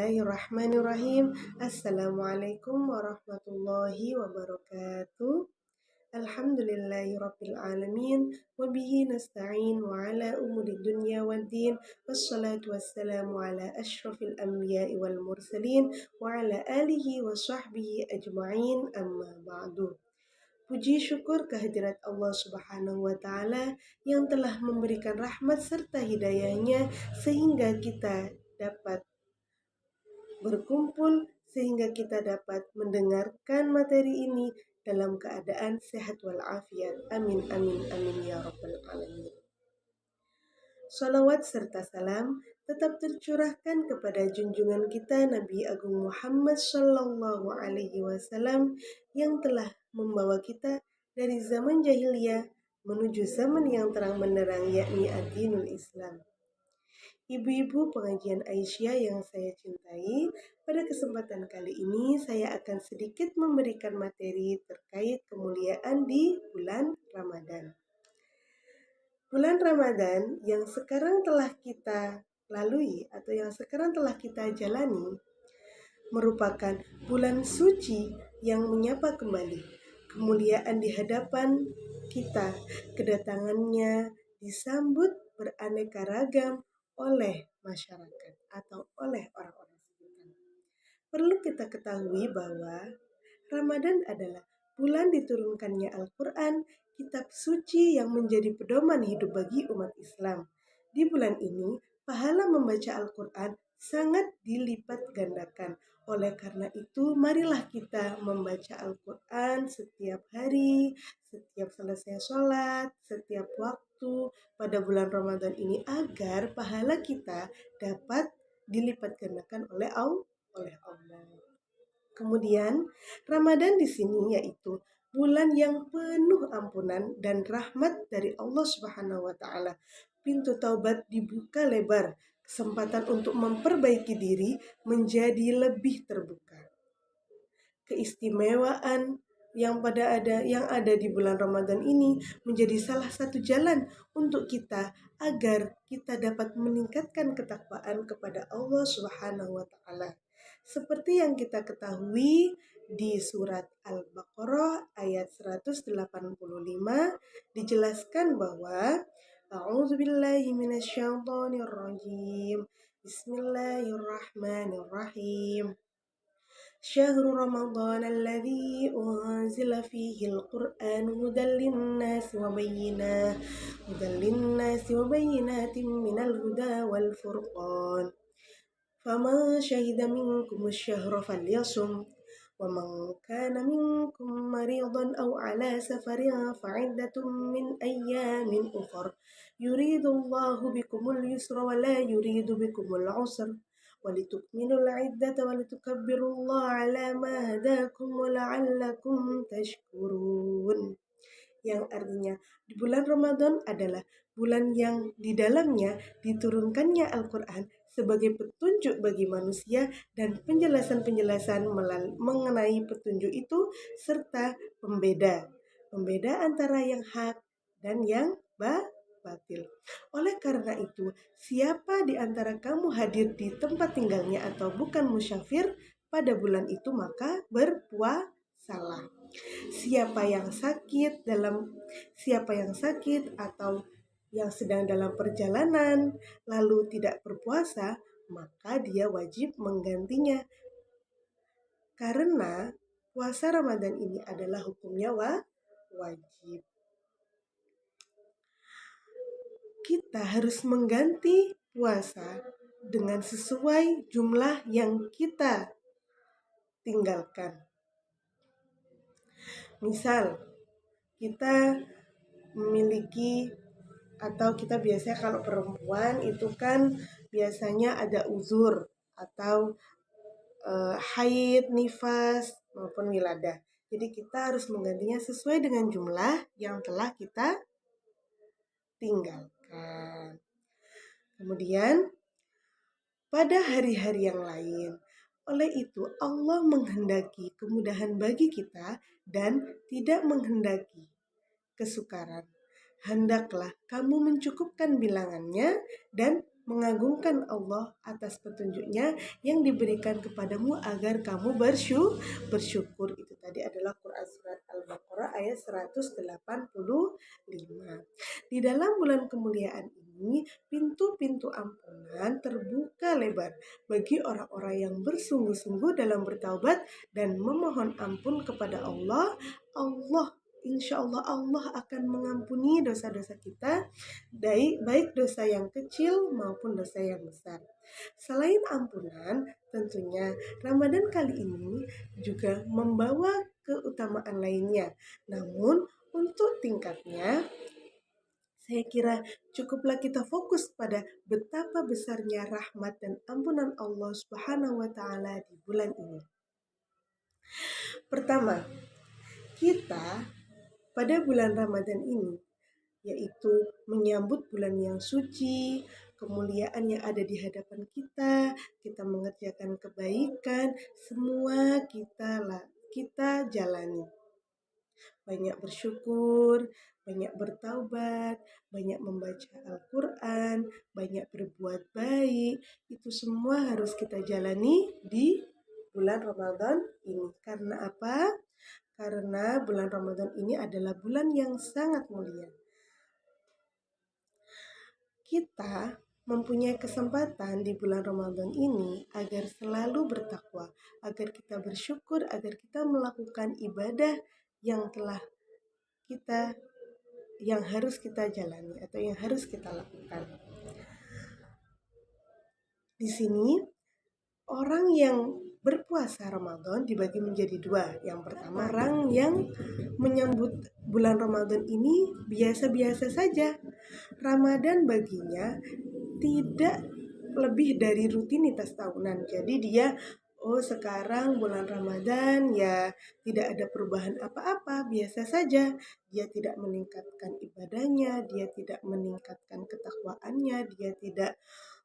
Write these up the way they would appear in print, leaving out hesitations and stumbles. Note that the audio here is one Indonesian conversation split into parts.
Bismillahirrahmanirrahim. Assalamualaikum warahmatullahi wabarakatuh. Alhamdulillahirabbil alamin wa bihi nasta'in wa ala umuri dunya waddin wassalatu wassalamu ala asyrafil anbiya'i wal mursalin wa ala alihi wa sahbihi ajma'in amma ba'du. Puji syukur kehadirat Allah Subhanahu wa Ta'ala yang telah memberikan rahmat serta hidayahnya sehingga kita dapat berkumpul, sehingga kita dapat mendengarkan materi ini dalam keadaan sehat walafiat. Amin, amin, amin ya rabbal alamin. Salawat serta salam tetap tercurahkan kepada junjungan kita Nabi Agung Muhammad Sallallahu Alaihi Wasallam yang telah membawa kita dari zaman jahiliyah menuju zaman yang terang benderang, yakni ad-dinul Islam. Ibu-ibu pengajian Aisyah yang saya cintai, pada kesempatan kali ini saya akan sedikit memberikan materi terkait kemuliaan di bulan Ramadan. Bulan Ramadan yang sekarang telah kita lalui atau yang sekarang telah kita jalani merupakan bulan suci yang menyapa kembali kemuliaan di hadapan kita. Kedatangannya disambut beraneka ragam oleh masyarakat atau oleh orang-orang sekitar. Perlu kita ketahui bahwa Ramadan adalah bulan diturunkannya Al-Quran, kitab suci yang menjadi pedoman hidup bagi umat Islam. Di bulan ini, pahala membaca Al-Quran sangat dilipat gandakan. Oleh karena itu, marilah kita membaca Al-Quran setiap hari, setiap selesai sholat, setiap waktu pada bulan Ramadan ini agar pahala kita dapat dilipat gandakan oleh Allah. Kemudian, Ramadan di sini yaitu bulan yang penuh ampunan dan rahmat dari Allah Subhanahu wa Ta'ala. Pintu taubat dibuka lebar, kesempatan untuk memperbaiki diri menjadi lebih terbuka. Keistimewaan yang ada di bulan Ramadan ini menjadi salah satu jalan untuk kita agar kita dapat meningkatkan ketakwaan kepada Allah Subhanahu wa Ta'ala. Seperti yang kita ketahui di surat Al-Baqarah ayat 185 dijelaskan bahwa A'udzubillahi minasyaitonirrajim. Bismillahirrahmanirrahim. Syahrul Ramadan alladzi unzila fihi al-Qur'an hudan lin-nasi wa bayyinatin minal huda wal furqan. Faman syahida minkum asy-syahra falyasum wa man kana minkum maridan aw ala safarin fa'iddatun min ayyamin ukhra yuridullahu bikumul yusra wa la yuridu bikumul usra walitukminul iddata walitukabbirullaha ala ma hadakum wa la'allakum tashkurun. Yang artinya di bulan Ramadan adalah bulan yang di dalamnya diturunkannya Al-Quran sebagai petunjuk bagi manusia dan penjelasan-penjelasan mengenai petunjuk itu serta pembeda antara yang hak dan yang batil. Oleh karena itu, siapa di antara kamu hadir di tempat tinggalnya atau bukan musyafir pada bulan itu maka berpuasalah. Siapa yang sakit atau yang sedang dalam perjalanan lalu tidak berpuasa, maka dia wajib menggantinya. Karena puasa Ramadan ini adalah hukumnya wajib. Kita harus mengganti puasa dengan sesuai jumlah yang kita tinggalkan. Misal, kita memiliki atau kita biasanya kalau perempuan itu kan biasanya ada uzur atau haid, nifas maupun wiladah. Jadi kita harus menggantinya sesuai dengan jumlah yang telah kita tinggalkan. Kemudian pada hari-hari yang lain, oleh itu Allah menghendaki kemudahan bagi kita dan tidak menghendaki kesukaran. Hendaklah kamu mencukupkan bilangannya dan mengagungkan Allah atas petunjuknya yang diberikan kepadamu agar kamu bersyukur. Itu tadi adalah Quran Surat Al-Baqarah ayat 185. Di dalam bulan kemuliaan ini, pintu-pintu ampunan terbuka lebar bagi orang-orang yang bersungguh-sungguh dalam bertaubat dan memohon ampun kepada Allah. Insya Allah Allah akan mengampuni dosa-dosa kita, baik dosa yang kecil maupun dosa yang besar. Selain ampunan, tentunya Ramadan kali ini juga membawa keutamaan lainnya. Namun, untuk tingkatnya, saya kira cukuplah kita fokus pada betapa besarnya rahmat dan ampunan Allah Subhanahu wa Ta'ala di bulan ini. Pertama, kita pada bulan Ramadan ini, yaitu menyambut bulan yang suci, kemuliaan yang ada di hadapan kita mengerjakan kebaikan, semua kita jalani. Banyak bersyukur, banyak bertaubat, banyak membaca Al-Quran, banyak berbuat baik, itu semua harus kita jalani di bulan Ramadan ini. Karena apa? Karena bulan Ramadan ini adalah bulan yang sangat mulia. Kita mempunyai kesempatan di bulan Ramadan ini agar selalu bertakwa, agar kita bersyukur, agar kita melakukan ibadah yang harus kita jalani atau yang harus kita lakukan. Di sini orang yang berpuasa Ramadan dibagi menjadi dua. Yang pertama, orang yang menyambut bulan Ramadan ini biasa-biasa saja. Ramadan baginya tidak lebih dari rutinitas tahunan. Jadi dia, sekarang bulan Ramadan ya tidak ada perubahan apa-apa, biasa saja. Dia tidak meningkatkan ibadahnya, dia tidak meningkatkan ketakwaannya, dia tidak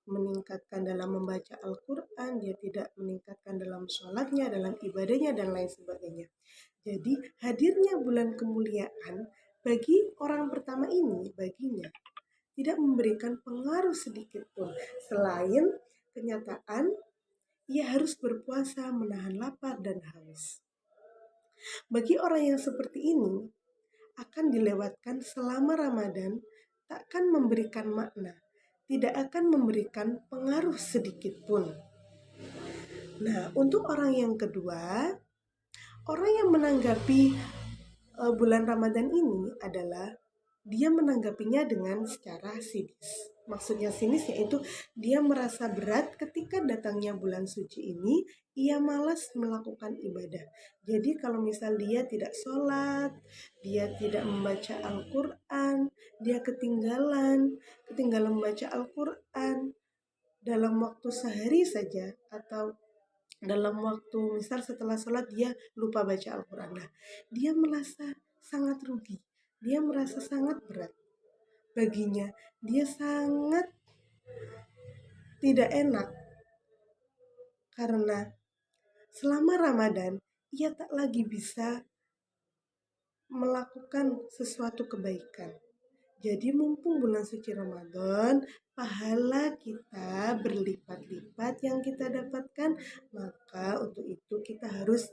meningkatkan dalam membaca Al-Quran, dia tidak meningkatkan dalam sholatnya, dalam ibadahnya, dan lain sebagainya. Jadi hadirnya bulan kemuliaan bagi orang pertama ini, baginya tidak memberikan pengaruh sedikit pun, selain kenyataan ia harus berpuasa menahan lapar dan haus. Bagi orang yang seperti ini, akan dilewatkan selama Ramadan, takkan memberikan makna, tidak akan memberikan pengaruh sedikit pun. Nah, untuk orang yang kedua, orang yang menanggapi bulan Ramadan ini adalah dia menanggapinya dengan secara sinis. Maksudnya sinis yaitu dia merasa berat ketika datangnya bulan suci ini, ia malas melakukan ibadah. Jadi kalau misal dia tidak sholat, dia tidak membaca Al-Quran, dia ketinggalan membaca Al-Quran dalam waktu sehari saja, atau dalam waktu misal setelah sholat dia lupa baca Al-Quran. Nah, dia merasa sangat rugi, dia merasa sangat berat. Baginya dia sangat tidak enak karena selama Ramadan ia tak lagi bisa melakukan sesuatu kebaikan. Jadi mumpung bulan suci Ramadan, pahala kita berlipat-lipat yang kita dapatkan, maka untuk itu kita harus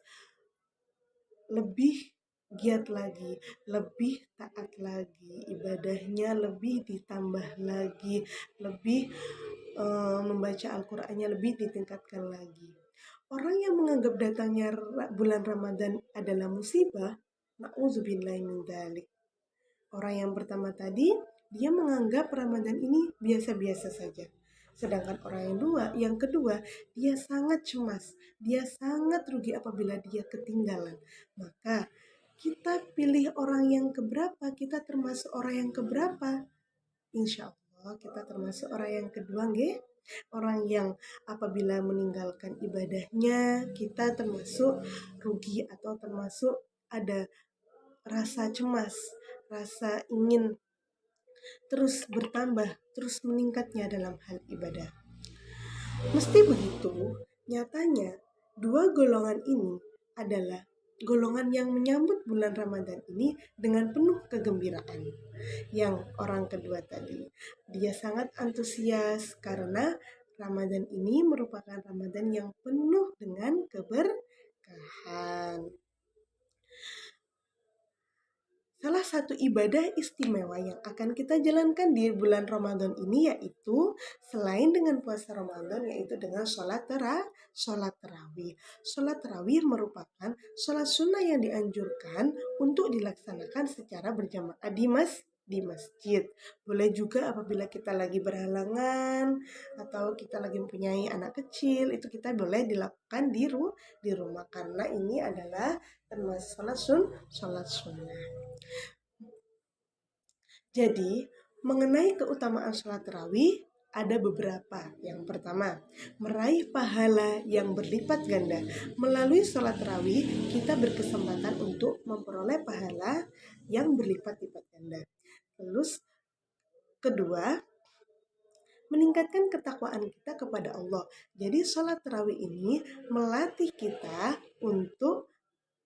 lebih giat lagi, lebih taat lagi, ibadahnya lebih ditambah lagi, lebih membaca Al-Qur'annya lebih ditingkatkan lagi. Orang yang menganggap datangnya bulan Ramadan adalah musibah, na'udzubillahi min dzalik. Orang yang pertama tadi, dia menganggap Ramadan ini biasa-biasa saja. Sedangkan orang yang kedua, dia sangat cemas, dia sangat rugi apabila dia ketinggalan. Maka kita pilih orang yang keberapa, kita termasuk orang yang keberapa? Insya Allah kita termasuk orang yang kedua, nggih. Orang yang apabila meninggalkan ibadahnya, kita termasuk rugi atau termasuk ada rasa cemas, rasa ingin terus bertambah, terus meningkatnya dalam hal ibadah. Mesti begitu, nyatanya dua golongan ini adalah golongan yang menyambut bulan Ramadan ini dengan penuh kegembiraan. Yang orang kedua tadi, dia sangat antusias karena Ramadan ini merupakan Ramadan yang penuh dengan keberkahan. Salah satu ibadah istimewa yang akan kita jalankan di bulan Ramadan ini yaitu selain dengan puasa Ramadan yaitu dengan sholat tarawih. Sholat tarawih merupakan sholat sunnah yang dianjurkan untuk dilaksanakan secara berjamaah di masjid. Boleh juga apabila kita lagi berhalangan atau kita lagi mempunyai anak kecil, itu kita boleh dilakukan di rumah karena ini adalah termasuk sholat sunnah. Jadi, mengenai keutamaan sholat tarawih, ada beberapa. Yang pertama, meraih pahala yang berlipat ganda. Melalui sholat tarawih, kita berkesempatan untuk memperoleh pahala yang berlipat-lipat ganda. Terus, kedua, meningkatkan ketakwaan kita kepada Allah. Jadi, sholat tarawih ini melatih kita untuk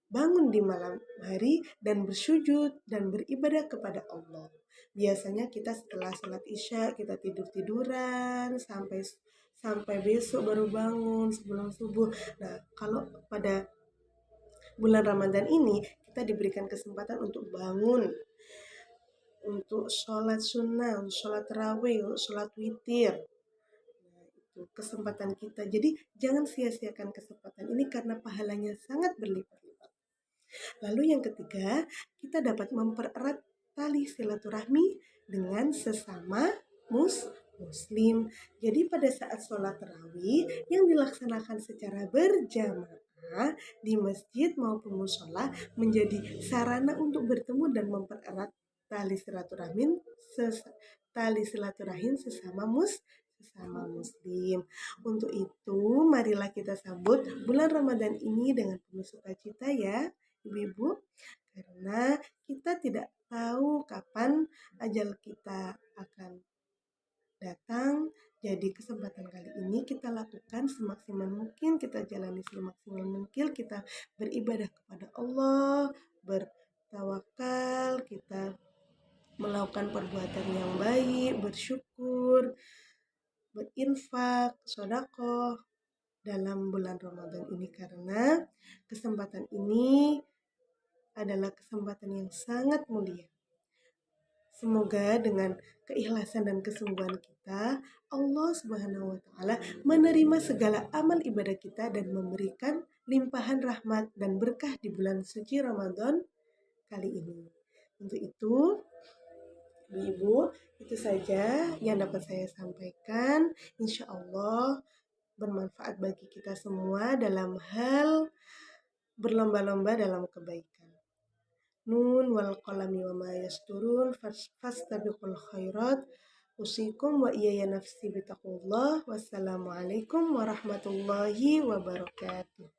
bangun di malam hari dan bersujud dan beribadah kepada Allah. Biasanya kita setelah sholat isya kita tiduran sampai besok baru bangun sebelum subuh. Nah, kalau pada bulan Ramadan ini kita diberikan kesempatan untuk bangun, untuk sholat sunnah, sholat tarawih, sholat witir. Nah, itu kesempatan kita. Jadi jangan sia-siakan kesempatan ini karena pahalanya sangat berlipat-lipat. Lalu yang ketiga, kita dapat mempererat tali silaturahmi dengan sesama muslim. Jadi pada saat sholat tarawih yang dilaksanakan secara berjamaah di masjid maupun musola menjadi sarana untuk bertemu dan mempererat tali silaturahim sesama muslim. Untuk itu, marilah kita sambut bulan Ramadan ini dengan penuh sukacita ya, Ibu-ibu, karena kita tidak tahu kapan ajal kita akan datang. Jadi kesempatan kali ini kita lakukan semaksimal mungkin, kita jalani semaksimal mungkin, kita beribadah kepada Allah, bertawakal, kita melakukan perbuatan yang baik, bersyukur, berinfak, sedekah dalam bulan Ramadan ini karena kesempatan ini adalah kesempatan yang sangat mulia. Semoga dengan keikhlasan dan kesungguhan kita, Allah Subhanahu wa taala menerima segala amal ibadah kita dan memberikan limpahan rahmat dan berkah di bulan suci Ramadan kali ini. Untuk itu, Ibu, itu saja yang dapat saya sampaikan. Insya Allah bermanfaat bagi kita semua dalam hal berlomba-lomba dalam kebaikan. Nun wal qalami wa ma yasturun fastabiqul khairat. Usikum wa iyaya nafsi bitaqullah. Wassalamualaikum warahmatullahi wabarakatuh.